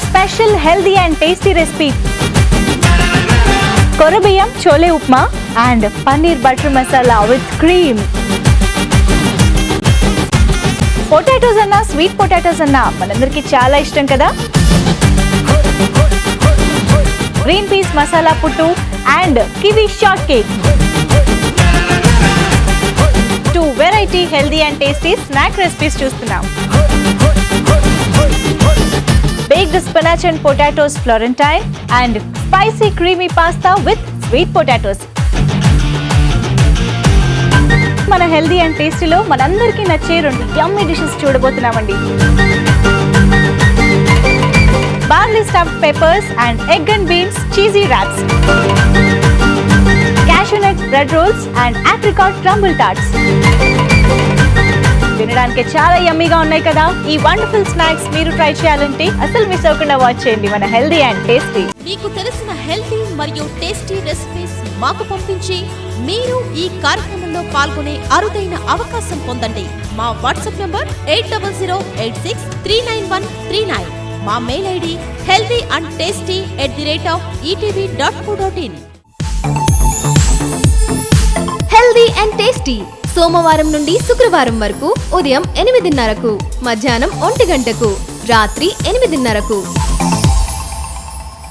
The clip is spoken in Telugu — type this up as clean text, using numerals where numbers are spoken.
Special healthy and tasty recipe కొరబియ్యం chole upma and paneer butter masala with cream. Potatoes అన్నా స్వీట్ పొటాటోస్ అన్నా మనందరికీ చాలా ఇష్టం కదా. Green peas masala puttu and kiwi short cake. 2 variety healthy and tasty snack recipes చూస్తున్నాం. Baked spinach and potatoes Florentine and spicy creamy pasta with sweet potatoes. మన హెల్దీ అండ్ టేస్టీలో మనందరికీ నచ్చే 2 యమ్మీ డిషెస్ చూడబోతున్నామండి. Barley stuffed peppers and egg and beans cheesy wraps. Cashew nut bread rolls and apricot crumble tarts. తినడానికి చాలా యమ్మీగా ఉన్నాయి కదా. ఈ వండర్ఫుల్ స్నాక్స్ మీరు ట్రై చేయాలంటే అసలు మిస్ అవ్వకుండా వాచ్ చేయండి మన హెల్దీ అండ్ టేస్టీ. మీకు తెలిసిన హెల్దీ మరియు టేస్టీ రెసిపీస్ మాకు పంపించి మీరు ఈ కార్యక్రమంలో పాల్గొనే అరుదైన అవకాశం పొందండి. మా వాట్సాప్ నంబర్ 8086391339. మా mail ID healthyandtasty@etv.co.in. Healthy and tasty సోమవారం నుండి శుక్రవారం వరకు ఉదయం 8:30కు, మధ్యాహ్నం 1 గంటకు, రాత్రి 8:30కు.